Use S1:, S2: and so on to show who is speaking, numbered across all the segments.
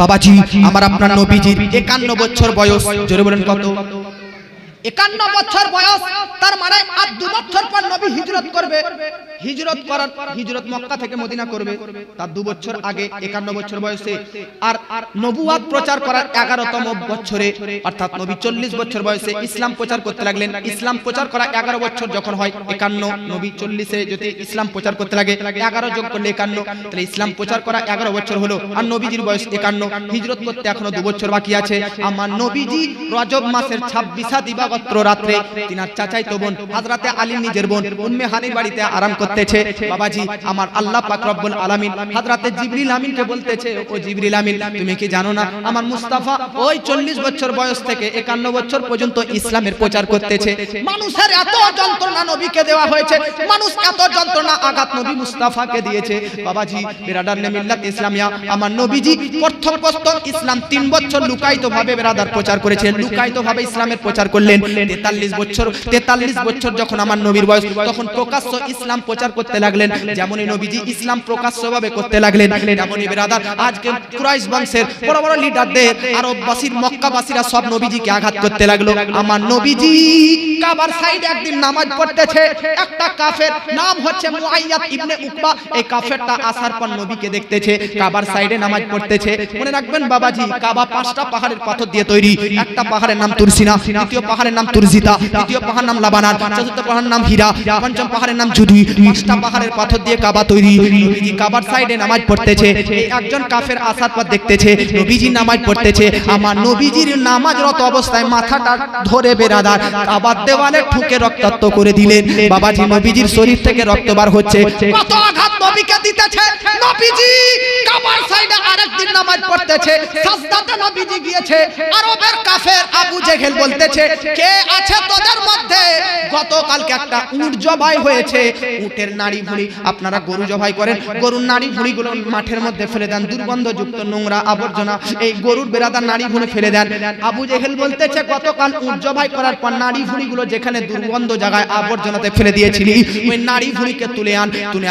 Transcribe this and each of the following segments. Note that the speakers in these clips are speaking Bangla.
S1: বাবাজি আমার আপনার নবীজির 51 বছর বয়স, জোরে বলেন কত? 51 বছর বয়স। তার মানে আর 2 বছর পর নবী হিজরত করবে। হিজরত মক্কা থেকে মদিনা করবে। তার 2 বছর আগে 51 বছর বয়সে আর নবুয়ত প্রচার করার 11তম বছরে, অর্থাৎ নবী 40 বছর বয়সে ইসলাম প্রচার করতে লাগলেন। ইসলাম প্রচার করা 11 বছর যখন হয়, 51 নবী 40-এ যদি ইসলাম প্রচার করতে লাগে 11 যোগ করলে 51, তাহলে ইসলাম প্রচার করা 11 বছর হলো। আর নবীজির বয়স 51, হিজরত করতে এখনো 2 বছর বাকি আছে। আমার নবীজি রজব মাসের 26 দিবাগত রাত্রে তিনার চাচাইতো বোন হযরতে আলীর নিজের বোন উম্মে হানির বাড়িতে আরাম করতেছে। বাবাজি আমার আল্লাহ পাক রব্বুল আলামিন হযরতে জিবরিল আমিনকে বলতেছে, ও জিবরিল আমিন তুমি কি জানো না আমার মুস্তাফা ওই 40 বছর বয়স থেকে 51 বছর পর্যন্ত ইসলামের প্রচার করতেছে। মানুষের এত যন্ত্রণা নবীকে দেওয়া হয়েছে, মানুষ এত যন্ত্রণা আঘাত নবী মুস্তাফাকে দিয়েছে। বাবাজি বিরাদার নে মিল্লাত ইসলামিয়া, আমার নবীজি প্রথম ইসলাম 3 বছর লুকায়িতভাবে বিরাদার প্রচার করেছেন, লুকায়িতভাবে ইসলামের প্রচার করলেন। 43 বছর যখন আমার নবীর বয়স, তখন প্রকাশ্য ইসলাম প্রচার করতে লাগলেন। যেমনই নবীজি ইসলাম প্রকাশ্যভাবে করতে লাগলেন, তেমনই বিরাদার আজকে কুরাইশ বংশের বড় বড় লিডারদের, আরববাসীর মক্কাবাসীরা সব নবীজিকে আঘাত করতে লাগলো। আমার নবীজি কাবার সাইডে একদিন নামাজ পড়তেছে, একটা কাফের নাম হচ্ছে মুআইয়াদ ইবনে উকবা, এই কাফেরটা আসার পর নবীকে দেখতেছে, কাবার সাইডে নামাজ পড়তেছে। মনে রাখবেন বাবাজি, কাবা 5টা পাহাড়ের পাথর দিয়ে তৈরি। একটা পাহাড়ের নাম তুরসিনা, দ্বিতীয় পাহাড়ের নাম তুরজিতা, তৃতীয় পাহাড়ের নাম লাবানান, চতুর্থ পাহাড়ের নাম হীরা, পঞ্চম পাহাড়ের নাম জুদি। 5টা পাহাড়ের পাথর দিয়ে কাবা তৈরি। নবীজি কাবার সাইডে নামাজ পড়তেছে, একজন কাফের আসার পর দেখতেছে নবীজি নামাজ পড়তেছে। আমার নবীজির নামাজরত অবস্থায় মাথাটা ধরে বেরাদার কাবার দেওয়ালে ঠুকে রক্তাক্ত করে দিলেন। বাবাজি নবীজির শরীর থেকে রক্ত বার হচ্ছে। কত আঘাত নবীকে দিতেছে। নবীজি কাবার সাইডে আরেকদিন নামাজ পড়তেছে, সাজদাতে নবীজি গিয়েছে। আরবের কাফের আবু জেহেল বলতেছে, কে আছে তোদের মধ্যে গতকালকে একটা উট জবাই হয়েছে, উটের নাড়ি ভুঁড়ি, আপনারা গরু জবাই করেন, গরুর নাড়ি ভুঁড়িগুলো মাঠের মধ্যে ফেলে দেন, দুর্গন্ধযুক্ত নোংরা আবর্জনা এই গরুর বেরাদার নাড়ি ভুঁড়ি ফেলে দেন। আবু জেহেল বলতেছে, গতকাল উট জবাই করার পর নাড়ি ভুঁড়িগুলো যেখানে দুর্গন্ধ জায়গায় আবর্জনাতে ফেলে দিয়েছিলি, ওই নাড়ি ভুঁড়িকে তুলে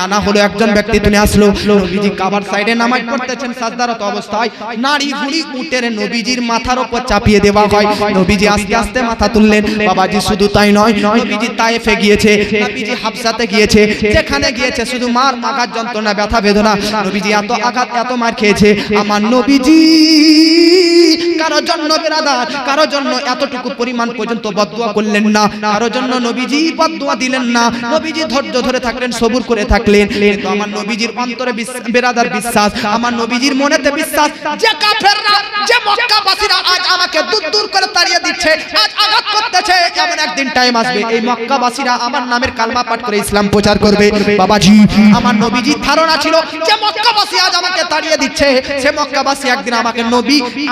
S1: আনা হলো। একজন ব্যক্তি তুলে আসলো। নবীজি কাবার সাইডে নামাজ পড়তেছেন সাজদারত অবস্থায়, নাড়ি ভুঁড়ি উটের নবীজির মাথার উপর চাপিয়ে দেওয়া হয়। নবীজি আস্তে আস্তে মাথা তুললেন। বাবাজি শুধু তাই নয়, নবীজি তায়েফে গিয়েছে, নবীজি হাবশাতে গিয়েছে, যেখানে গিয়েছে শুধু মার আঘাত যন্ত্রণা ব্যথা বেদনা। নবীজি এত আঘাত এত মার খেয়েছে। আমার নবীজি কারো জন্য বিরাদার, কারো জন্য এতটুকু পরিমাণ পর্যন্ত বদদুয়া করলেন না, কারো জন্য নবীজি বদদুয়া দিলেন না। নবীজি ধৈর্য ধরে থাকলেন, সবুর করে থাকলেন। কিন্তু আমার নবীজির অন্তরে বিরাদার বিশ্বাস, আমার নবীজির মনেতে বিশ্বাস, যে কাফেররা, যে মক্কাবাসীরা আজ আমাকে দূর দূর করে তাড়িয়ে দিচ্ছে, আজ আঘাত করতেছে, এমন একদিন টাইম আসবে এই মক্কাবাসীরা আমার নামের কালমা পাঠ করে ইসলাম প্রচার করবে। বাবাজি আমার নবীজির ধারণা ছিল যে মক্কাবাসী আজ আমাকে তাড়িয়ে দিচ্ছে, সে মক্কাবাসী একদিন আমাকে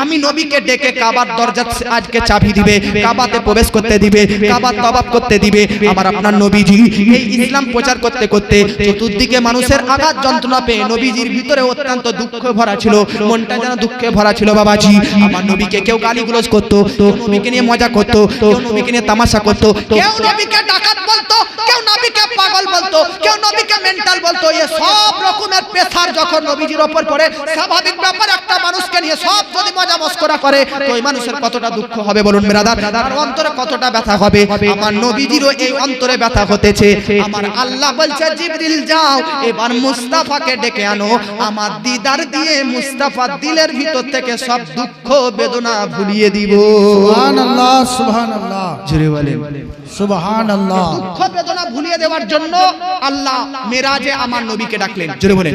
S1: আমি নবীকে ডেকে কাবার দরজা আজকে চাবি দিবে, কাবাতে প্রবেশ করতে দিবে, কাবার তওয়াফ করতে দিবে। আমার আপনার নবীজি এই ইসলাম প্রচার করতে করতে চতুর্দিকে মানুষের আঘাত যন্ত্রণা পেয়ে নবীজির ভিতরে অত্যন্ত দুঃখ ভরা ছিল, মনটা যেন দুঃখে ভরা ছিল। বাবাজি আমার নবীকে কেউ গালিগুলোজ করতো, কেউ নবীকে নিয়ে মজা করতো, কেউ নবীকে নিয়ে তামাশা করতো, কেউ নবীকে ডাকাত বলতো, কেউ নবীকে পাগল বলতো, কেউ নবীকে মেন্টাল বলতো। এই সব রকমের প্রেসার যখন নবীজির উপর পড়ে, স্বাভাবিক ব্যাপার একটা মানুষকে নিয়ে সব যদি মজা মস্করা করে, তো ওই মানুষের কতটা দুঃখ হবে বলুন বিরাদার, আর অন্তরে কতটা ব্যথা হবে। আমার নবীজিরও এই অন্তরে ব্যথা হতেছে। আমার আল্লাহ বলছে, জিবরিল যাও এবার মুস্তাফাকে ডেকে আনো, আমার দিদার দিয়ে মুস্তাফার দিলের ভিতর থেকে সব দুঃখ বেদনা ভুলিয়ে দিব।
S2: সুবহানাল্লাহ, সুবহানাল্লাহ,
S1: জোরে বলেন
S2: সুবহানাল্লাহ।
S1: দুঃখ বেদনা ভুলিয়ে দেওয়ার জন্য আল্লাহ মেরাজে আমার নবীকে ডাকলেন। জোরে বলেন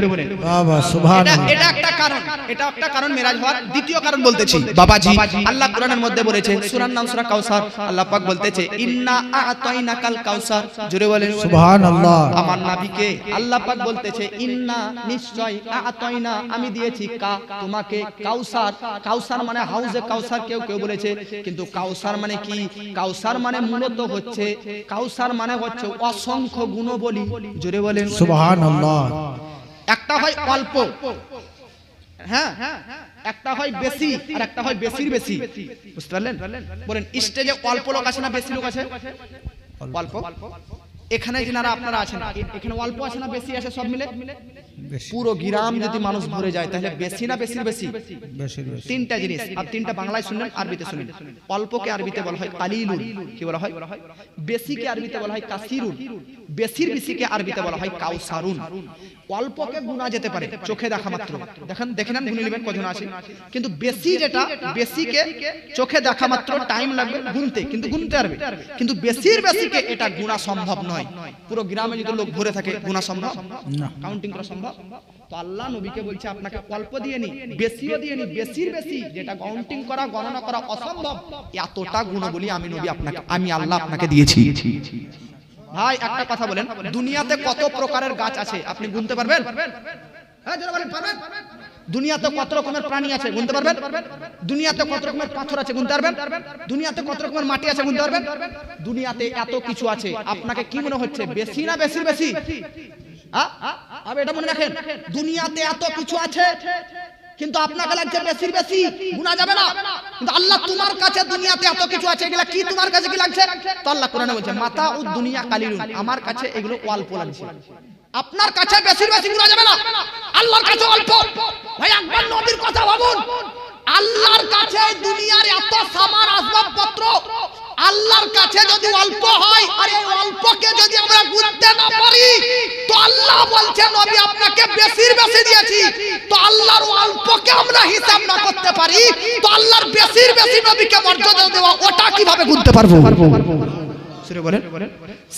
S2: বাবা সুবহানাল্লাহ।
S1: এটা একটা কারণ, এটা একটা কারণ মেরাজ হওয়ার। দ্বিতীয় কারণ বলতেছি বাবাজি, আল্লাহ কোরআনের মধ্যে বলেছে, সূরার নাম সূরা কাউসার, আল্লাহ পাক বলতেছে, ইন্না আ'তাইনাকাল কাউসার। জোরে বলেন
S2: সুবহানাল্লাহ।
S1: আমার নবীকে আল্লাহ পাক বলতেছে, ইন্না নিশ্চয় আ'তাইনা আমি দিয়েছি তোমাকে কাউসার। কাউসার মানে হাউজে কাউসার কেউ কেউ বলেছে, কিন্তু কাউসার মানে কি? কাউসার মানে মূলত হচ্ছে, কাউসার মানে হচ্ছে অসংখ্য গুণবলী। জোরে বলেন
S2: সুবহানাল্লাহ।
S1: একটা হয় অল্প, হ্যাঁ, একটা হয় বেশি, আর একটা হয় বেশির বেশি। বুঝতে পারলেন? বলেন স্টেজে অল্প লোক আছে না বেশি লোক আছে? অল্প। এখানে যারা আপনারা আছেন, এখানে অল্প আছে না বেশি আছে? সব মিলে
S2: বেশি
S1: পুরো গ্রাম যদি মানুষ ভরে যায় তাহলে বেশি না বেশির বেশি?
S2: বেশি বেশি
S1: তিনটা জিনিস, আর তিনটা বাংলায় শুনলেন, আরবিতে শুনলেন। অল্পকে আরবিতে বলা হয় কালিলুন, কি বলা হয়? বেশিকে আরবিতে বলা হয় কাসিরুন, বেশির বেশিকে আরবিতে বলা হয় কাউসারুন। অল্পকে গুণা যেতে পারে চোখে দেখা মাত্র, দেখে নেন গুনে নেবেন কজন আছে। কিন্তু বেশি যেটা, বেশিকে চোখে দেখা মাত্র টাইম লাগবে গুনতে, কিন্তু গুনতে পারবে। কিন্তু বেশির বেশিকে এটা গুণা সম্ভব নয়। পুরো গ্রামে যদি লোক ভরে থাকে গুণা সম্ভব
S2: না।
S1: কাউন্টিং করা সম্ভব? তো আল্লাহ নবীকে বলছে আপনাকে অল্প দিয়ে নি, বেশিও দিয়ে নি, বেশির বেশি যেটা কাউন্টিং করা গণনা করা অসম্ভব, এতটা গুণাবলী আমি নবী আপনাকে, আমি আল্লাহ আপনাকে দিয়েছি। ভাই একটা কথা বলেন, দুনিয়াতে কত প্রকারের গাছ আছে আপনি গুনতে পারবেন? হ্যাঁ যারা বলেন পারবেন? দুনিয়াতে কত রকমের প্রাণী আছে গুনতে পারবেন? দুনিয়াতে কত রকমের পাথর আছে গুনতে পারবেন? দুনিয়াতে কত রকমের মাটি আছে গুনতে পারবেন? দুনিয়াতে এত কিছু আছে, আপনাকে কি মনে হচ্ছে বেশি না বেশির বেশি? আবে এটা মনে রাখেন, দুনিয়াতে এত কিছু আছে কিন্তু আপনাকে লাগছে বেশির বেশি, গুনা যাবে না। কিন্তু আল্লাহ তোমার কাছে দুনিয়াতে এত কিছু আছে, এগুলা কি তোমার কাছে কি লাগছে? তো আল্লাহ কোরআনে বলছে মাতা উদ দুনিয়া কালিলুন, আমার কাছে এগুলো অল্প লাগছে। আপনার কাছে বেশির বেশি গুনা যাবে না, আল্লাহর কাছে অল্প। ভাই একবার নবীর কথা ভাবুন, আল্লাহর কাছে দুনিয়ার এত সামান আসবাবপত্র, আল্লাহর কাছে যদি অল্প হয়, আর এই অল্পকে যদি আমরা গুনতে না পারি, তো আল্লাহ বলছে নবী আপনাকে বেশির বেশি দিয়েছি। তো আল্লাহর অল্পকে আমরা হিসাব না করতে পারি, তো আল্লাহর বেশির বেশি নবীকে মর্যাদা দেওয়া, ওটা কিভাবে গুনতে পারবো? সুরে বলেন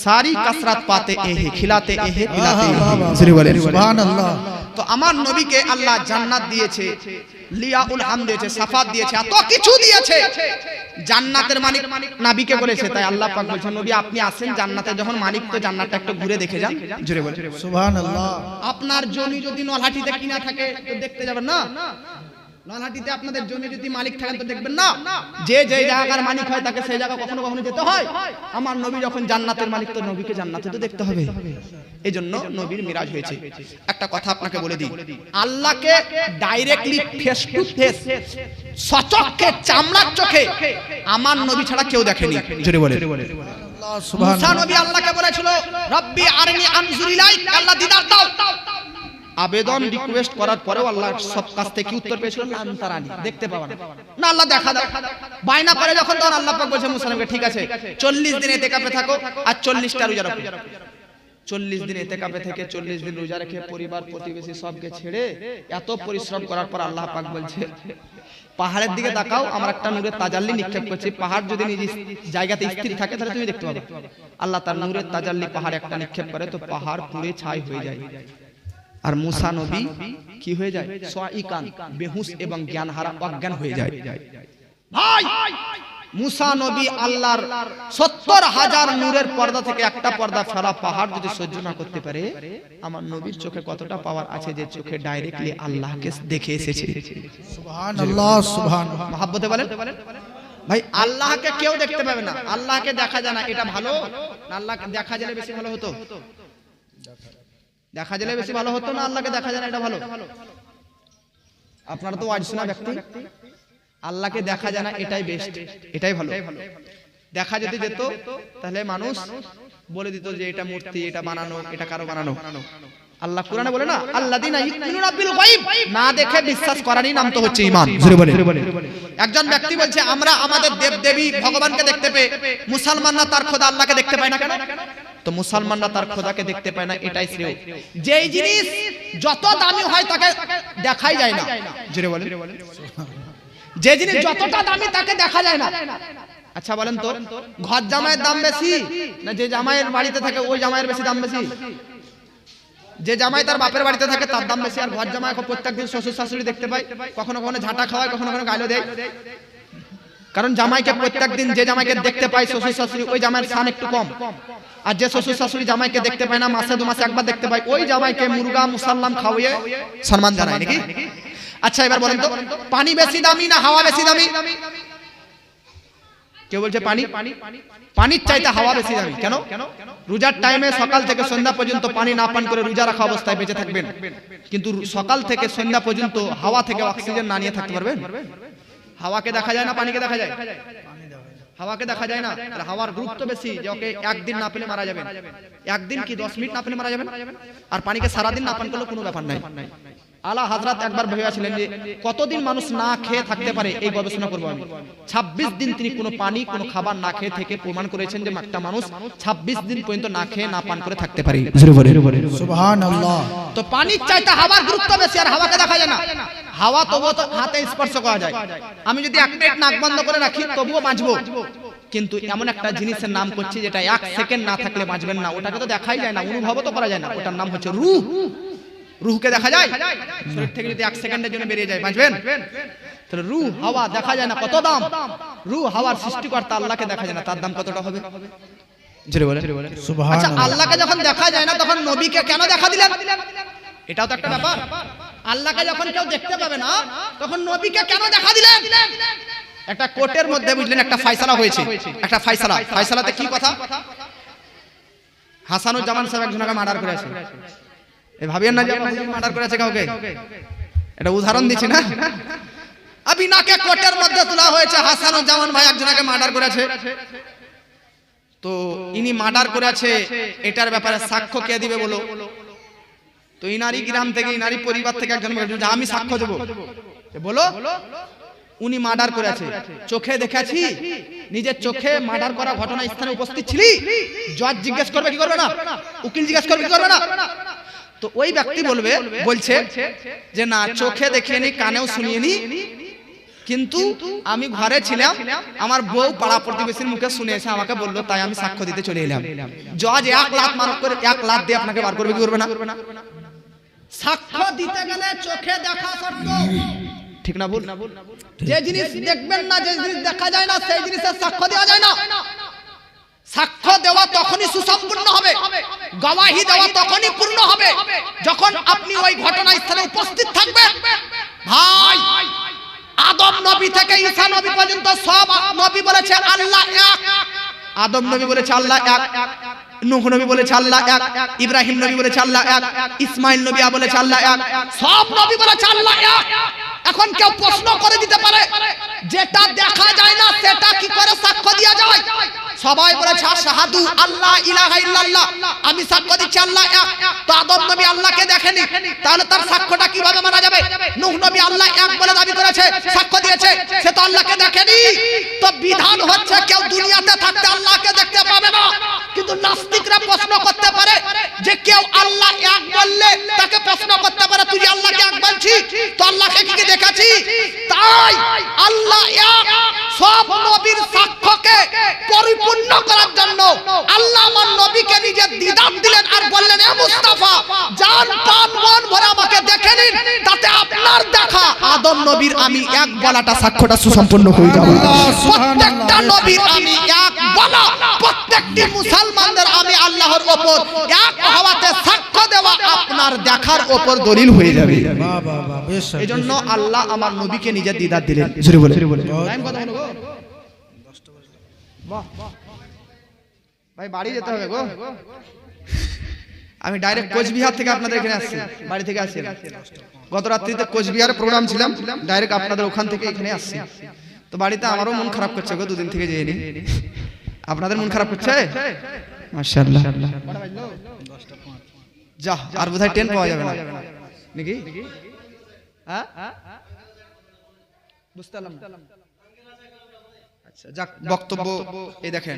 S1: সারি কাসরাত পাতে এহে খিলাতে এহে পিলাতে এহে। সুরে বলেন
S2: সুবহানাল্লাহ।
S1: তো আমার নবীকে আল্লাহ জান্নাত দিয়েছে, লিয়াউল হাম দিয়েছে, সাফাত দিয়েছে, এত কিছু দিয়েছে। জান্নাতের মালিক নবীকে বলেছে, তাই আল্লাহ পাক বলছেন নবী আপনি আসেন জান্নাতে, যখন মালিক তো জান্নাতটা একটু ঘুরে দেখে যান। জোরে বলেন
S2: সুবহানাল্লাহ।
S1: আপনার জমি যদি নলহাটিতে কিনা থাকে তো দেখতে যাবেন না? নলহাটিতে আপনাদের জমি যদি মালিক থাকেন তো দেখবেন না? যে যে জায়গার মালিক হয় তাকে সেই জায়গা কখনো কখনো যেতে হয়। আমার নবী যখন জান্নাতের মালিক, তো নবীকে জান্নাতে তো দেখতে হবে। এই জন্য নবীর মিরাজ হয়েছে। একটা কথা আপনাকে বলে দিই, আল্লাহকে ডাইরেক্টলি ফেস টু ফেস, সচক্ষে চামড়ার চোখে আমার নবী ছাড়া কেউ দেখেনি। জোরে বলে মুসা নবী আল্লাহকে বলেছিল রব্বি আরনি আনজুর ইলাইক, আল্লাহ দিদার দাও। আবেদন রিকোয়েস্ট করার পরেও আল্লাহ সব কাছ থেকে উত্তর পেয়েছিল লান্তারানি, দেখতে পাওয়া না, আল্লাহ দেখা দাও। বাইনা করে যখন তখন আল্লাহ পাক বলেছে মুসা নবীকে ঠিক আছে 40 দিন ইতিকাফে থাকো আর 40টা রোজা রাখো। 40 দিন ইতিকাফে থেকে 40 দিন রোজা রেখে পরিবার প্রতিবেশী সবকে ছেড়ে এত পরিশ্রম করার পর আল্লাহ পাক বলছে পাহাড়ের দিকে তাকাও, আমার একটা নূরের তাজাল্লি নিক্ষেপ করছি, পাহাড় যদি নিজ জায়গাতে স্থির থাকে তাহলে তুমি দেখতে পাবে। আল্লাহ তার নূরের তাজাল্লি পাহাড়ে একটা নিক্ষেপ করে, তো পাহাড় পুড়ে ছাই হয়ে যায়। আর মুসা নবী কি হয়ে যায়? সাইকান, বেহুশ এবং জ্ঞানহারা, অজ্ঞান হয়ে যায়। ভাই মুসা নবী আল্লাহর 70,000 নূরের পর্দা থেকে একটা পর্দা ফেলা পাহাড় যদি সহ্য না করতে পারে, আমার নবীর চোখে কতটা পাওয়ার আছে যে চোখে ডাইরেক্টলি আল্লাহকে দেখে এসেছে।
S2: সুবহানাল্লাহ সুবহানাল্লাহ।
S1: মহব্বতে বলেন ভাই আল্লাহকে কেউ দেখতে পাবে না, আল্লাহকে দেখা যায় না, এটা ভালো না? আল্লাহকে দেখা গেলে বেশি ভালো হতো? দেখা গেলে বেশি ভালো হতো না আল্লাহকে দেখা যায় না, এটা ভালো? আপনারা তো ওয়াজ শোনা ব্যক্তি, আল্লাহকে দেখা যায় না এটাই বেস্ট, এটাই ভালো। দেখা যদি যেত তাহলে মানুষ বলে দিত যে এটা মূর্তি, এটা বানানো, এটা কারো বানানো। আল্লাহ কোরআনে বলে না আল্লাযিনা ইউমিনুনা বিল গায়ব, না দেখে বিশ্বাস করারই নাম তো হচ্ছে ঈমান। জোরে বলে একজন ব্যক্তি বলছে আমরা আমাদের দেব দেবী ভগবানকে দেখতে পেয়ে, মুসলমানরা তার খোদা আল্লাহকে দেখতে পায় না কেন? তো মুসলমানরা তার খোদাকে দেখতে পায় না, এটাই শ্রেয়। যেই জিনিস যত দামি হয় তাকে দেখাই যায় না। জোরে বলে যে জিনিস যতটা দামি তাকে দেখা যায় না। আচ্ছা বলেন তো ঘর জামাইয়ের দাম বেশি না যে জামাইয়ের বাড়িতে থাকে ওই জামাইয়ের বেশি দাম বেশি? যে জামাই তার বাপের বাড়িতে থাকে তার দাম বেশি, আর ঘর জামাই প্রত্যেকদিন শ্বশুর শাশুড়ি দেখতে পায়, কখনো কখনো ঝাঁটা খাওয়ায়, কখনো কখনো গাইলো দেয়। কারণ জামাইকে প্রত্যেকদিন যে জামাইকে দেখতে পায় শ্বশুর শাশুড়ি, ওই জামাইয়ের শান একটু কম। আর যে শ্বশুর শাশুড়ি জামাইকে দেখতে পায় না, মাসে 2 মাসে একবার দেখতে পায়, ওই জামাইকে মুরগা মুসাল্লাম খাওয়িয়ে সম্মান জানায় নাকি? আচ্ছা এবার বলেন তো পানি বেশি দামি না হাওয়া বেশি দামি? কেউ বলছে পানি, পানির চাইতে হাওয়া বেশি দামি। কেন? রোজার টাইমে সকাল থেকে সন্ধ্যা পর্যন্ত পানি না পান করে রোজা রাখা অবস্থায় বেঁচে থাকবেন, কিন্তু সকাল থেকে সন্ধ্যা পর্যন্ত হাওয়া থেকে অক্সিজেন না নিয়ে থাকতে পারবেন? হাওয়াকে দেখা যায় না পানিকে দেখা যায়? হাওয়াকে দেখা যায় না, আর হাওয়ার গুরুত্ব বেশি, যে ওকে একদিন না পেলে মারা যাবেন, একদিন কি 10 মিনিট না পেলে মারা যাবেন, আর পানিকে সারাদিন না পান করলে কোনো ব্যাপার নাই। আলা হযরত একবার ভেবেছিলেন যে কতদিন মানুষ না খেয়ে থাকতে পারে, এই গবেষণা করব আমি। 26 দিন তিনি কোনো পানি কোনো খাবার না খেয়ে থেকে প্রমাণ করেছেন যে একটা মানুষ 26 দিন পর্যন্ত না খেয়ে না পান করে থাকতে পারে।
S2: সুবহানাল্লাহ।
S1: তো পানির চাইতে হাওয়ার গুরুত্ব বেশি, আর হাওয়াকে দেখা যায় না। হাওয়া তবুও তো হাতে স্পর্শ করা যায়, আমি যদি 1 মিনিট নাক বন্ধ করে রাখি তবুও বাঁচবো, কিন্তু এমন একটা জিনিসের নাম করছি যেটা 1 সেকেন্ড না থাকলে বাঁচবেন না, ওটাকে তো দেখাই যায় না, অনুভবও তো করা যায় না, ওটার নাম হচ্ছে রূহ। রূহকে দেখা যায়? শরীর থেকে যদি 1 সেকেন্ডের জন্য বেরিয়ে যায় বাঁচবেন? তাহলে রূহ হাওয়া দেখা যায় না, কত দাম। রূহ হাওয়ার সৃষ্টিকর্তা আল্লাহকে দেখা যায় না, তার দাম কতটা হবে? জোরে বলেন। আচ্ছা,
S2: সুবহানাল্লাহ।
S1: আল্লাহকে যখন দেখা যায় না তখন নবীকে কেন দেখা দিলেন? এটাও তো একটা ব্যাপার। আল্লাহকে যখন কেউ দেখতে পাবে না তখন নবীকে কেন দেখা দিলেন? একটা কোর্টের মধ্যে বুঝলেন একটা ফয়সালা হয়েছে, একটা ফয়সালা। ফয়সালাতে কি কথা? হাসানুজ্জামান সাহেব একজনকে মার্ডার করেছে। এই ভাবিয়েন না যে মার্ডার করেছে কাউকে, এটা উদাহরণ দিচ্ছি না। আবিনাকে কোর্টের মধ্যে তোলা হয়েছে, হাসানুজ্জামান ভাই একজনকে মার্ডার করেছে। তো ইনি মার্ডার করেছে, এটার ব্যাপারে সাক্ষ্য কে দিবে বলো? তো ইনারি গ্রাম থেকে, ইনারি পরিবার থেকে একজন বলেছে যে আমি সাক্ষ্য দেব। বলো, উনি মার্ডার করেছে, চোখে দেখেছি, নিজের চোখে মার্ডার করা ঘটনা স্থানে উপস্থিত ছিলি। জজ জিজ্ঞেস করবে কি করবে না? উকিল জিজ্ঞেস করবে কি করবে না? তো ওই ব্যক্তি বলছে যে না, চোখে দেখিনি, কানেও শুনিনি, কিন্তু আমি ঘরে ছিলাম, আমার বউ পাড়া প্রতিবেশীর মুখে শুনেছে, আমাকে বললো, তাই আমি সাক্ষ্য দিতে চলে এলাম। জজ 1 লাখ মারক করে 1 লাখ দিয়ে আপনাকে বার করবে কি করবে না? সাক্ষ্য দিতে গেলে চোখে দেখা শর্ত, ঠিক না ভুল? যে জিনিস দেখবেন না, যে জিনিস দেখা যায় না, সেই জিনিসের সাক্ষ্য দেওয়া যায় না। সাক্ষ্য দেওয়া তখনই সুসম্পূর্ণ হবে, গওয়াহি দেওয়া তখনই পূর্ণ হবে যখন আপনি ওই ঘটনাস্থলে উপস্থিত থাকবেন। ভাই, আদম নবী থেকে ঈসা নবী পর্যন্ত সব নবী বলেছে আল্লাহ এক। আদম নবী বলেছে আল্লাহ এক, নূহ নবী বলেছে আল্লাহ এক, ইব্রাহিম নবী বলেছে আল্লাহ এক, ইসমাইল নবী বলেছে আল্লাহ এক, সব নবী বলেছে আল্লাহ এক। এখন কেউ প্রশ্ন করে দিতে পারে যেটা দেখা যায় না সেটা কি করে সাক্ষ্য দেওয়া যায়? সবাই বলেছে আশহাদু আল্লাহ ইলাহা ইল্লাল্লাহ, আমি সাক্ষ্য দিচ্ছি আল্লাহ এক। তো আদম নবী আল্লাহকে দেখেনি, তাহলে তার সাক্ষ্যটা কিভাবে মানা যাবে? নূহ নবী আল্লাহ এক বলে দাবি করেছে, সাক্ষ্য দিয়েছে, সে তো আল্লাহকে দেখেনি। তো বিধান হচ্ছে কেউ দুনিয়াতে থাকতে আল্লাহকে দেখতে পাবে না, কিন্তু নাস্তিকরা প্রশ্ন করতে পারে যে কেউ আল্লাহ এক বললে তাকে প্রশ্ন করতে পারে তুই আল্লাহকে এক বলছিস, তো আল্লাহকে কি দেখাচ্ছি? তাই আল্লাহ এক। সব নবীর সাক্ষ্যকে পরিপূর্ণ করার জন্য আল্লাহ আমার নবীকে নিজের দিদার দিলেন আর বললেন, এ মুস্তাফা, জান প্রাণ মন ভরে আমাকে দেখে নিন, তাতে আপনার দেখা আদম নবীর আমি এক বলাটা সাক্ষ্যটা সুসম্পূর্ণ হয়ে যাবে। প্রত্যেকটা নবীর আমি এক বলা, প্রত্যেকটি মুসলমানদের আমি আল্লাহর উপর এক হওয়াতে সাক্ষ্য দেওয়া আপনার দেখার উপর দলিল হয়ে যাবে।
S2: বাহ বাহ বাহ, বেশ।
S1: এজন্য আল্লাহ আমার নবীকে নিজের দিদার দিলেন। জোরে বলে টাইম কত হলো গো? বাহ ভাই, বাড়ি যেতে হবে গো। আমি ডাইরেক্ট কোচবিহার থেকে আপনাদের এখানে আসছি, বাড়ি থেকে আসছি। গত রাত্রিতে কোচবিহারে প্রোগ্রাম ছিলাম, ডাইরেক্ট আপনাদের ওখান থেকে এখানে আসছি। তো বাড়িতে আমারও মন খারাপ করছে গো, 2 দিন থেকে যেয়ে নি। আপনাদের মন খারাপ করছে? মাশাআল্লাহ। যা, আর বোধহয় ট্রেন পাওয়া যাবে না নাকি? হ্যাঁ, বুঝতে পারলাম না। আচ্ছা যাক, বক্তব্য এই দেখেন,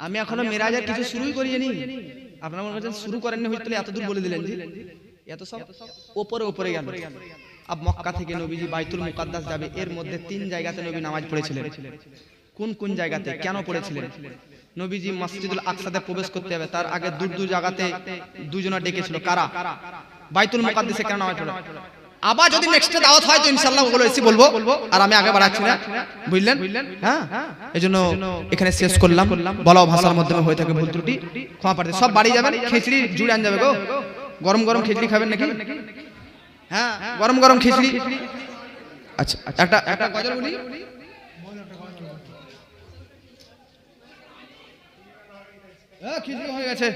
S1: আমি এখনো মেরাজের কিছু শুরুই করিনি। আপনারা মনে করছেন শুরু করেননি, হয়তো এত দূর বলে দিলেন জি, এত সব উপরে গেল। আব মক্কা থেকে নবীজি বাইতুল মুকাদ্দাস যাবে, এর মধ্যে 3 জায়গাতে নবী নামাজ পড়েছিলেন। কোন কোন জায়গাতে, কেন পড়েছিলেন? নবীজি মসজিদুল আকসাতে প্রবেশ করতে হবে, তার আগে দূর জায়গাতে দুজনা ডেকেছিল। কারা? বাইতুল মুকাদ্দাসে কেন নামাজ পড়ে? আবার যদি নেক্সটে দাওয়াত হয় তো ইনশাআল্লাহ ওগুলো এসে বলবো, আর আমি আগে বাড়াচ্ছি না, বুঝলেন? হ্যাঁ, এজন্য এখানে শেষ করলাম। বলা ভাষার মাধ্যমে হয়ে থাকে ভুল ত্রুটি, ক্ষমা প্রার্থী। সব বাড়ি যাবেন, খিচড়ি জুড়ে আন যাবে গো। গরম গরম খিচড়ি খাবেন নাকি? হ্যাঁ, গরম গরম খিচড়ি। আচ্ছা, একটা গজল বলি। খিচড়ি হয়ে গেছে।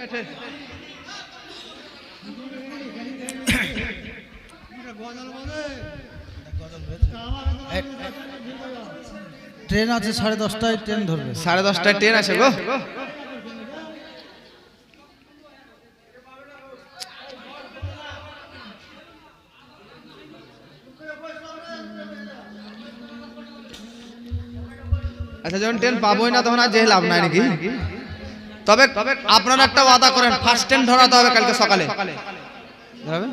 S2: ট্রেন আছে 10:30টায় ট্রেন ধরবে।
S1: 10:30টায় ট্রেন আছে গো। আচ্ছা, যখন ট্রেন পাবোই না তখন আর যে লাভ নাই নাকি? তবে আপনারা একটা ওয়াদা করেন, ফার্স্ট ট্রেন ধরাতে হবে কালকে সকালে। ধরাবে?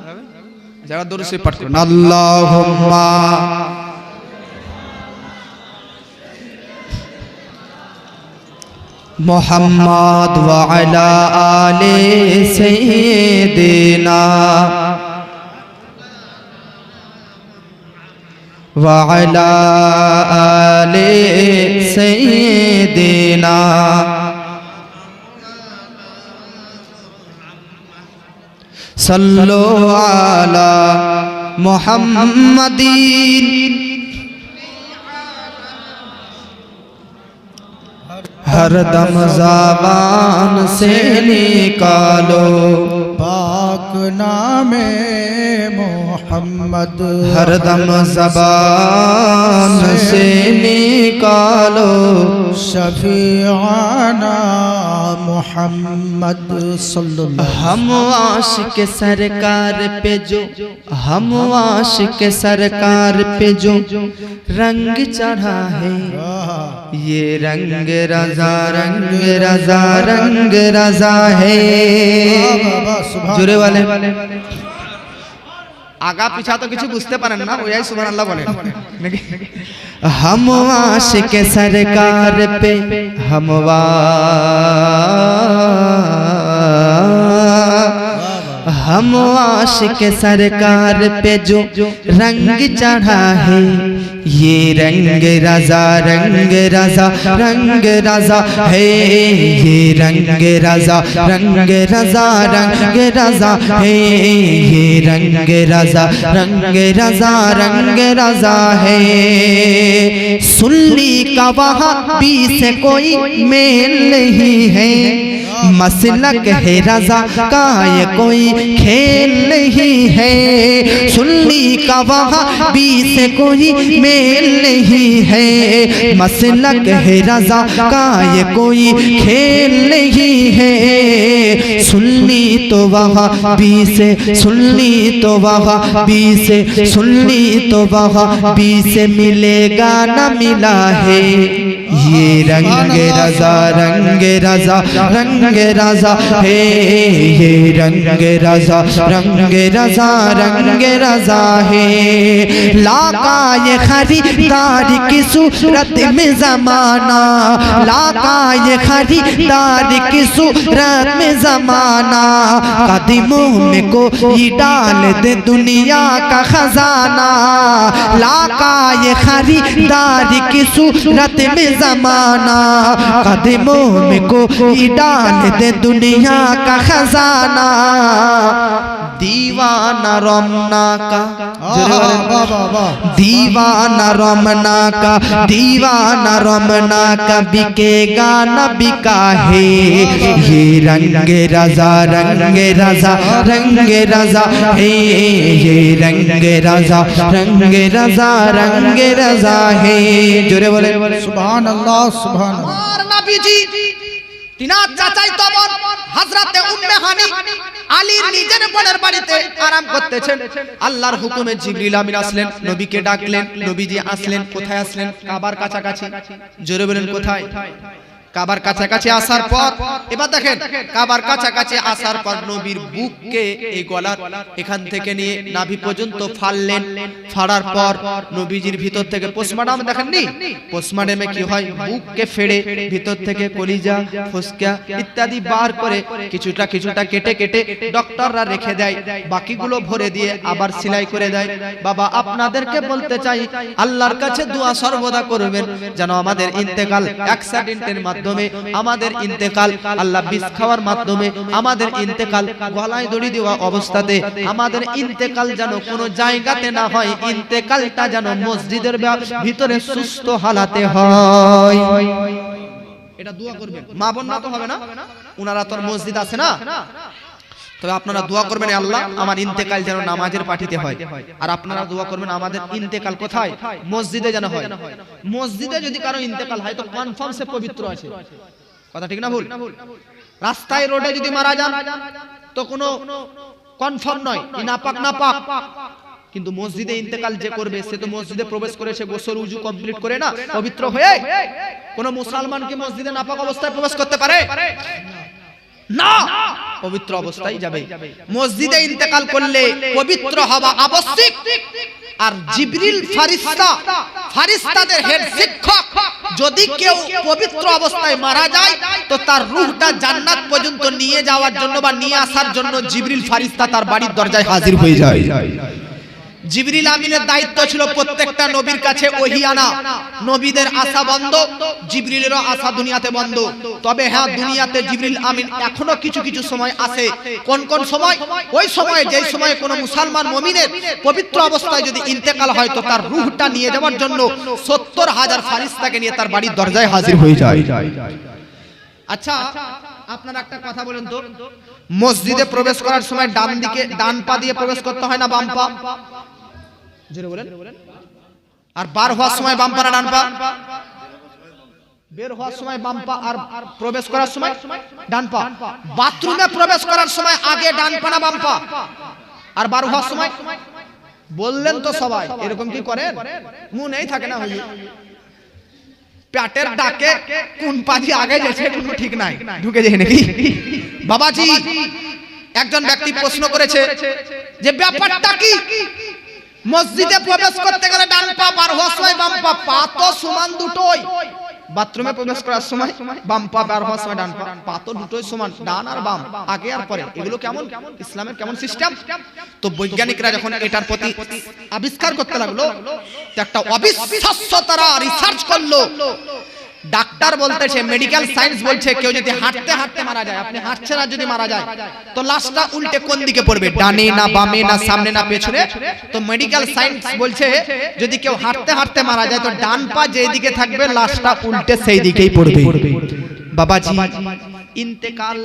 S1: যারা দরুদ শরীফ পাঠ করেন, আল্লাহুম্মা মুহাম্মাদ ওয়া আলা আলি সাইয়্যিদিনা ওয়া আলা আলি সাইয়্যিদিনা সাল্লু আলা মুহাম্মাদিন हरदम ज़बान से निकालो
S2: पाक नामे मोहम्मद,
S1: हरदम ज़बान से निकालो
S2: शफीआना मोहम्मद सल्लल्लाहु।
S1: हम आशिक सरकार पे जो, हम आशिक सरकार पे जो रंग चढ़ा है, ये रंग रज़ा, रंग रज़ा, रंग रज़ा है। जुरे वाले आगा पीछा तो किसी बुझते पारेन ना, वो यही सुभान अल्लाह बोले। हम आशिक सरकार पे, हम हम आशिक सरकार पे जो रंग चढ़ा है, ये रंग रज़ा, रंग रज़ा, रंग रज़ा है। ये रंग रज़ा, रंग रज़ा, रंग रज़ा है। ये रंग रज़ा, रंग रज़ा, रंग रज़ा है। सुन्नी का वहाबी से कोई मेल नहीं है, मसलक है रज़ा का ये कोई खेल नहीं है। सुन्नी का वहाबी से कोई मेल नहीं है, मसलक है रज़ा का ये कोई खेल नहीं है। सुन्नी तो वहाबी से, सुन्नी तो वहाबी से, सुन्नी तो वहाबी से मिलेगा न मिला है। ये रंग रज़ा, रंग रज़ा, रंग रज़ा है। ये रंग रज़ा, रंग रज़ा, रंग रज़ा है। लाका ये खरीदार की सूरत में ज़माना, लाका ये खरीदार की सूरत में ज़माना, कदमों में कोई डाल दे दुनिया का खजाना। लाका ये खरीदार की सूरत में ज़माना, कदमों में कोई डाल दे दुनिया का खजाना। दीवाना रमना का, दीवाना रमना का, दीवाना रमना का बिकेगा न बिका है। ये रंग रज़ा, रंग रज़ा, रंग रज़ा है। ये रंग रज़ा, रंग रज़ा, रंग रज़ा है। जोरे बोले
S2: सुभान अल्लाह, सुभान अल्लाह।
S1: নবীজি তিনার চাচাই তবন হযরতে উম্মে হানি আলীর নিজের বোনের বাড়িতে আরাম করতেছেন। আল্লাহর হুকুমে জিবরিল আমিন আসলেন, নবীকে ডাকলেন। নবীজি আসলেন, কোথায় আসলেন? কাবার কাছাকাছি। জোরে বলেন কোথায়? কাবার কাছাকাছি আসার পর এবার দেখেন, কাবার কাছাকাছি আসার পর নবীর বুককে এই গলার এখান থেকে নিয়ে নাভি পর্যন্ত ফাড়লেন। ফাড়ার পর নবীজির ভিতর থেকে পোস্টমর্টম দেখেননি, পোস্টমর্টমে কি হয়, বুককে ফেড়ে ভিতর থেকে কলিজা, ফুসকা ইত্যাদি বার করে কিছুটা কিছুটা কেটে কেটে ডক্টররা রেখে দেয়, বাকিগুলো ভরে দিয়ে আবার সেলাই করে দেয়। বাবা আপনাদেরকে বলতে চাই, আল্লাহর কাছে দোয়া সর্বদা করবেন যেন আমাদের ইন্তেকাল অ্যাক্সিডেন্টের মাধ্যমে, আমাদের ইন্তেকাল আল্লাহ বিষ খাওয়ার মাধ্যমে, আমাদের ইন্তেকাল গলায় দড়ি দেওয়া অবস্থাতে, আমাদের ইন্তেকাল যেন কোনো জায়গাতে না হয়, ইন্তেকালটা যেন মসজিদের ভিতরে সুস্থ হালাতে হয়। এটা দোয়া করবেন। মা বোন না তো হবে না, উনারা তো মসজিদ আছে না, তো তবে আপনারা দোয়া করবেন আল্লাহ আমার ইন্তেকাল যেন নামাজের পাঠিতে হয়। আর আপনারা দোয়া করবেন আমাদের ইন্তেকাল কোথায়? মসজিদে যেন হয়। মসজিদে যদি কারো ইন্তেকাল হয় তো কনফার্ম সে পবিত্র আছে। কথা ঠিক না ভুল? রাস্তায় রোডে যদি মারা যান তো কোনো কনফার্ম নয়, নাপাক নাপাক। কিন্তু মসজিদে ইন্তেকাল যে করবে সে তো মসজিদে প্রবেশ করে সে গোসল উজু কমপ্লিট করে না পবিত্র হয়ে কোন মুসলমান কি মসজিদে নাপাক অবস্থায় প্রবেশ করতে পারে না? পবিত্র অবস্থায় যাবে। মসজিদে ইন্তেকাল করলে পবিত্র হওয়া আবশ্যক। আর জিবরিল ফারিস্তাদের হেড শিক্ষক যদি কেউ পবিত্র অবস্থায় মারা যায় তো তার রূহটা জান্নাত পর্যন্ত নিয়ে যাওয়ার জন্য বা নিয়ে আসার জন্য জিবরিল ফারিস্তা তার বাড়ির দরজায় হাজির হয়ে যায়। জিবরিল আমিনের দায়িত্ব ছিল প্রত্যেকটা নবীর কাছে ওহী আনা। নবীদের আশা বন্ধ, জিবরিলেরও আশা দুনিয়াতে বন্ধ। তবে হ্যাঁ, দুনিয়াতে জিবরিল আমিন এখনো কিছু কিছু সময় আসে। কোন কোন সময়? ওই সময়ে যেই সময়ে কোনো মুসলমান মুমিনের পবিত্র অবস্থায় যদি ইন্তেকাল হয় তো তার রূহটা নিয়ে যাওয়ার জন্য 70,000 ফারিস্তাকে নিয়ে তার বাড়ির দরজায় হাজির হয়ে যায়। আচ্ছা, আপনারা একটা কথা বলেন তো, মসজিদে প্রবেশ করার সময় ডান দিকে ডান পা দিয়ে প্রবেশ করতে হয় না বাম পা? জোরে বলেন। আর বার হওয়ার সময় বাম পা না ডান পা? বের হওয়ার সময় বাম পা আর প্রবেশ করার সময় ডান পা। বাথরুমে প্রবেশ করার সময় আগে ডান পা না বাম পা? আর বার হওয়ার সময়? বললেন তো সবাই, এরকম কি করেন? মনেই থাকে না হুজুর। পেটের ডাকে কোন পা দিয়ে আগে যাচ্ছে কোনো ঠিক নাই, ঢুকে যায় নাকি? বাবাজি, একজন ব্যক্তি প্রশ্ন করেছে যে ব্যাপারটা কি, মসজিদে প্রবেশ করতে গেলে ডান পা, বার হওয়ার সময় বাম পা, পা তো সমান দুটোই। বাথরুমে প্রবেশ করার সময় বাম পা, বার হওয়ার সময় ডান পা, পা তো দুটোই সমান, ডান আর বাম, আগে আর পরে। এগুলো কেমন ইসলামের কেমন সিস্টেম? তো বৈজ্ঞানিকরা যখন এটার প্রতি আবিষ্কার করতে লাগলো, একটা অবিশ্বাস্য তারা রিসার্চ করলো। ডাক্তার বলতেছে, মেডিকেল সায়েন্স বলছে কেউ যদি হাঁটতে হাঁটতে মারা যায়, আপনি হাঁটছেন আর যদি মারা যায় তো লাশটা উল্টে কোন দিকে পড়বে? ডানে না বামে না সামনে না পেছনে? তো মেডিকেল সায়েন্স বলছে যদি কেউ হাঁটতে হাঁটতে মারা যায় তো ডান পা যেই দিকে থাকবে লাশটা উল্টে সেই দিকেই পড়বে। বাবাজি, ইন্তেকাল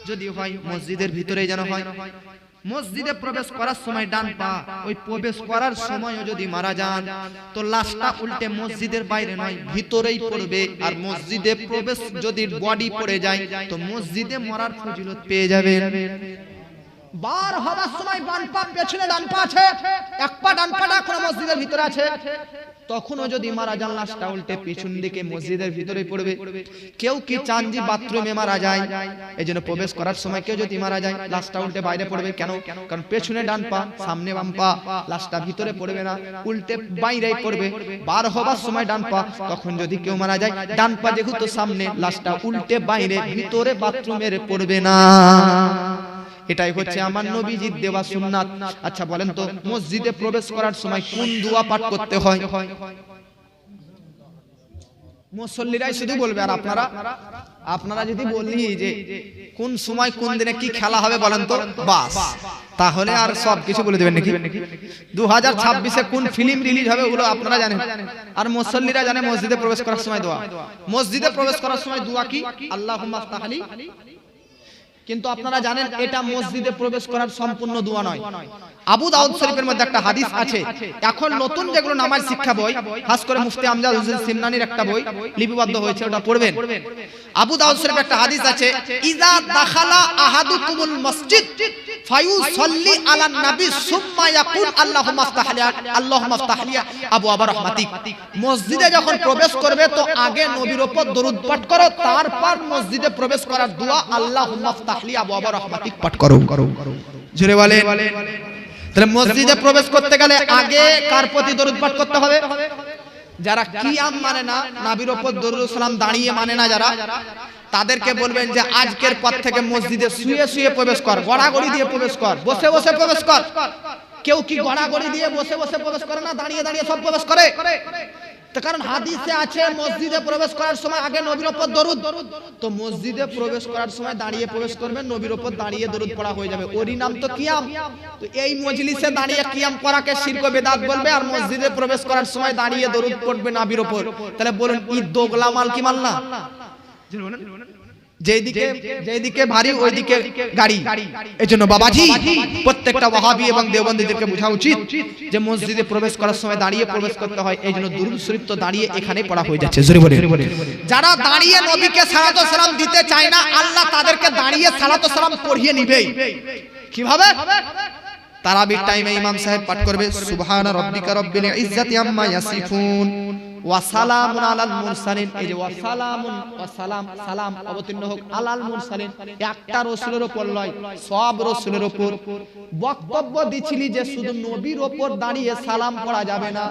S1: যদি হয় মসজিদের ভিতরে যেন হয়। মসজিদে প্রবেশ করার সময় ডান পা, ওই প্রবেশ করার সময়ও যদি মারা যান তো লাশটা উল্টে মসজিদের বাইরে নয় ভিতরেই পড়বে। আর মসজিদে প্রবেশ যদি বডি পড়ে যায় তো মসজিদে মরার ফজিলত পেয়ে যাবে। বার হওয়ার সময় বাম পা পেছনে ডান পা আছে, এক পা ডান পাটা কোন মসজিদের ভিতরে আছে, তখনও যদি মারা যান লাশটা উল্টে পিছন দিকে মসজিদের ভিতরে পড়বে। কেউ কি চান যে বাথরুমে মারা যায়, এইজন্য প্রবেশ করার সময় কেউ যদি মারা যায় লাশটা উল্টে বাইরে পড়বে? কেন? কারণ পেছনে ডান পা, সামনে বাম পা, লাশটা ভিতরে পড়বে না, উল্টে বাইরেই পড়বে। বার হবার সময় ডান পা, তখন যদি কেউ মারা যায় ডান পা যেহেতু সামনে, লাশটা উল্টে বাইরে, ভিতরে বাথরুমের পড়বে না। এটাই হচ্ছে আমার নবীজির দেওয়া সুন্নাত। আচ্ছা বলেন তো, মসজিদে প্রবেশ করার সময় কোন দোয়া পাঠ করতে হয়? মুসল্লিরাই শুধু বলবে, আর আপনারা যদি বলি যে কোন সময় কোন দিনে কি খেলা হবে বলেন তো, বাস তাহলে আর সব কিছু বলে দেবেন নাকি? 2026-এ কোন ফিল্ম রিলিজ হবে ওগুলো আপনারা জানেন, আর মুসল্লিরা জানে মসজিদে প্রবেশ করার সময় দোয়া। মসজিদে প্রবেশ করার সময় দোয়া কি? আল্লাহুম্মা আফতাহলি। কিন্তু আপনারা জানেন এটা মসজিদে প্রবেশ করার সম্পূর্ণ দোয়া নয়। আবু দাউদ শরীফের মধ্যে একটা হাদিস আছে, এখন নতুন যেগুলো নামাজ শিক্ষা বই, খাস করে মুফতি আমজাদ হোসেন সিমনানির একটা বই লিপিবদ্ধ হয়েছে, ওটা পড়বেন। আবু দাউদ শরীফে একটা হাদিস আছে, ইজা দাখালা আহাদুকুমুল মসজিদ ফায়ুসাল্লি আলান নবী সুম্মা ইয়াকুল আল্লাহুম্মা আফতাহলি আল্লাহুম্মা আফতাহলি আবওয়াবা রাহমাতিক। মসজিদে যখন প্রবেশ করবে তো আগে নবীর উপর দরুদ পাঠ করো, তারপর মসজিদে প্রবেশ করার দোয়া আল্লাহুম্মা আফতাহলি আবওয়াবা রাহমাতিক পাঠ করো। জোরে বলে। তাহলে মসজিদে প্রবেশ করতে গেলে আগে কার প্রতি দরুদ পাঠ করতে হবে? যারা কিয়াম মানে না, নবীর উপর দরুদ সালাম দাঁড়িয়ে মানে না যারা, তাদেরকে বলবেন যে আজকের পর থেকে মসজিদে শুয়ে শুয়ে প্রবেশ কর, গড়াগড়ি দিয়ে প্রবেশ কর, বসে বসে প্রবেশ কর। কেউ কি গড়াগড়ি দিয়ে বসে বসে প্রবেশ করে না? দাঁড়িয়ে দাঁড়িয়ে সব প্রবেশ করে। কারণ হাদিসে আছে মসজিদে প্রবেশ করার সময় আগে নবীর উপর দরুদ। তো মসজিদে প্রবেশ করার সময় দাঁড়িয়ে প্রবেশ করবেন, নবীর উপর দাঁড়িয়ে দরুদ পড়া হয়ে যাবে, ওরই নাম তো কিয়াম। তো এই মজলিসে দাঁড়িয়ে কিয়াম করাকে শিরক বিদআত বলবে, আর মসজিদে প্রবেশ করার সময় দাঁড়িয়ে দরুদ পড়বে নবীর উপর। তাহলে বলুন ই দোগলা মাল কি মাল না? যেদিকে ভারী ওইদিকে গাড়ি। এজন্য বাবাজি প্রত্যেকটা ওয়াহাবি এবং দেওবন্দীদেরকে বোঝা উচিত যে মসজিদে প্রবেশ করার সময় দাঁড়িয়ে প্রবেশ করতে হয়। এইজন্য দুরূদ শরীফ তো দাঁড়িয়ে এখানে পড়া হয়ে যাচ্ছে। জোরে বলে, যারা দাঁড়িয়ে নবীকে সালাত ও সালাম দিতে চায় না, আল্লাহ তাদেরকে দাঁড়িয়ে সালাত ও সালাম পড়িয়ে নিবে। কিভাবে? তারাবির টাইমে ইমাম সাহেব পাঠ করবে সুবহান রাব্বিকা রাব্বিল ইজ্জাতি আম্মা ইয়াসিফুন ওয়া সালামুন আলাল মুরসালিন। এই যে ওয়া সালামুন ওয়া সালাম, সালাম অবতীর্ণ হোক আলাল মুরসালিন, একটা রাসূলের উপর নয়, সব রাসূলের উপর। বক্তব্য দিছিলি যে শুধু নবীর উপর দাঁড়িয়ে সালাম পড়া যাবে না,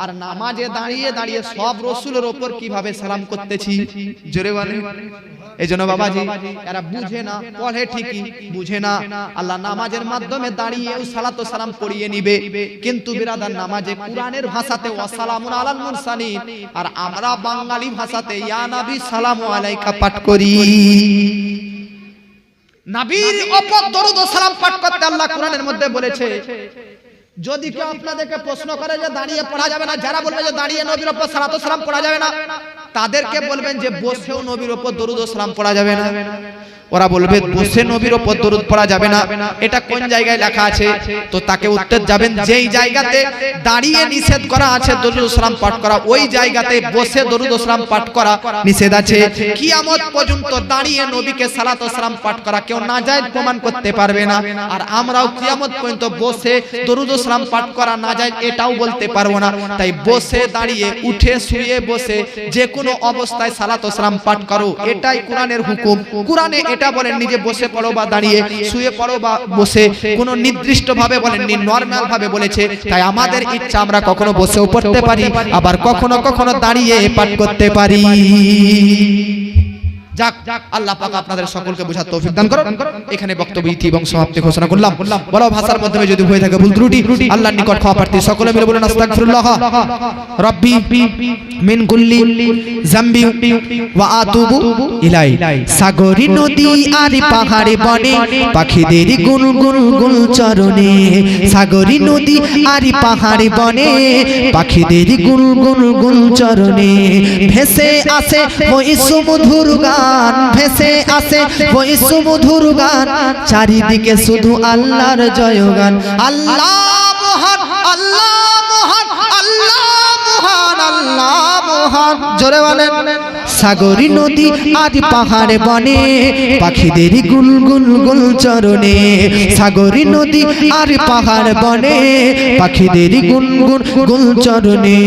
S1: আর নামাজে দাঁড়িয়ে দাঁড়িয়ে সব রাসূলের উপর কিভাবে সালাম করতেছি। জোরে বলে। এজন্য বাবাজি এরা বুঝে না, পড়ে ঠিকই, বুঝে না। আল্লাহ নামাজের মাধ্যমে দাঁড়িয়ে সালাত ও সালাম পড়িয়ে নিবে, কিন্তু বিরাদার নামাজে কোরআনের ভাষাতে ওয়া সালামুন আলাল মুরসালিন, আর আমরা বাঙালি ভাষাতে ইয়া নবী সালামু আলাইকা পাঠ করি। নবীর উপর দরুদ ও সালাম পাঠ করতে আল্লাহ কোরআনের মধ্যে বলেছে। যদি কেউ আপনাদেরকে প্রশ্ন করে যে দাঁড়িয়ে পড়া যাবে না, যারা বলবে যে দাঁড়িয়ে নবীর উপর সালাত ও সালাম পড়া যাবে না, তাদেরকে বলবেন যে বসেও নবীর উপর দরুদ ও সালাম পড়া যাবে না। ওরা বলবে বসে নবীর উপর দরুদ পড়া যাবে না, এটা কোন জায়গায় লেখা আছে? তো তাকে উত্তর যাবেন, যেই জায়গাতে দাঁড়িয়ে নিষেধ করা আছে দরুদ ও সালাম পাঠ করা, ওই জায়গাতে বসে দরুদ ও সালাম পাঠ করা নিষেধ আছে। কিয়ামত পর্যন্ত দাঁড়িয়ে নবীকে সালাত ও সালাম পাঠ করা কেউ নাজায়েজ প্রমাণ করতে পারবে না। আর আমরাও কিয়ামত পর্যন্ত বসে দরুদ ও সালাম পাঠ করা নাজায়েজ এটাও বলতে পারবো না। তাই বসে দাঁড়িয়ে, উঠে শুয়ে বসে যে কোনো অবস্থায় সালাত ও সালাম পাঠ করো, এটাই কোরআনের হুকুম। কোরআনে এটা বলেন নিজে বসে পড়ো বা দাঁড়িয়ে, শুয়ে পড়ো বা বসে, কোনো নির্দিষ্ট ভাবে বলেননি, নরমাল ভাবে বলেছে। তাই আমাদের ইচ্ছা আমরা কখনো বসেও পড়তে পারি, আবার কখনো কখনো দাঁড়িয়ে পাঠ করতে পারি। যাক, আল্লাহ পাক আপনাদের সকলকে বোঝার তৌফিক দান করুন। এখানে বক্তব্য ইতি এবং সমাপ্তি ঘোষণা করলাম। বলা ভাষার মাধ্যমে যদি হয়ে থাকে ভুল ত্রুটি, আল্লাহর নিকট ক্ষমা প্রার্থী। সকলে মিলে বলুন আস্তাগফিরুল্লাহ রাব্বি মিন কুল্লি যামবি ওয়া আতুবু ইলাই। সাগরী নদী আর পাহাড়ে বনে পাখিদের গুনগুন গুলচরণে, সাগরী নদী আর পাহাড়ে বনে পাখিদের গুনগুন গুলচরণে, ভেসে আসে ওই সুমধুর গান, ভেসে আসে ওই সুমধুর গান, চারিদিকে শুধু আল্লাহর জয়গান। আল্লাহ মহান, আল্লাহ মহান, আল্লাহ মহান, আল্লাহ মহান। জোরে বলেন। সাগরী নদী আর পাহাড়ে বনে পাখিদের গুলগুল গুলচরণে, সাগরী নদী আর পাহাড় বনে পাখিদের গুনগুন গুলচরণে,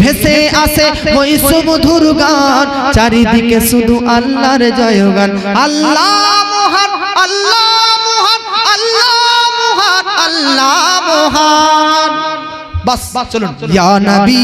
S1: ভেসে আসে ওই সুমধুর গান, চারিদিকে শুধু আল্লাহর জয়গান। আল্লাহ মহান, আল্লাহ মহান, আল্লাহ মহান, আল্লাহ মহান। বাস চলুন। ইয়া নবী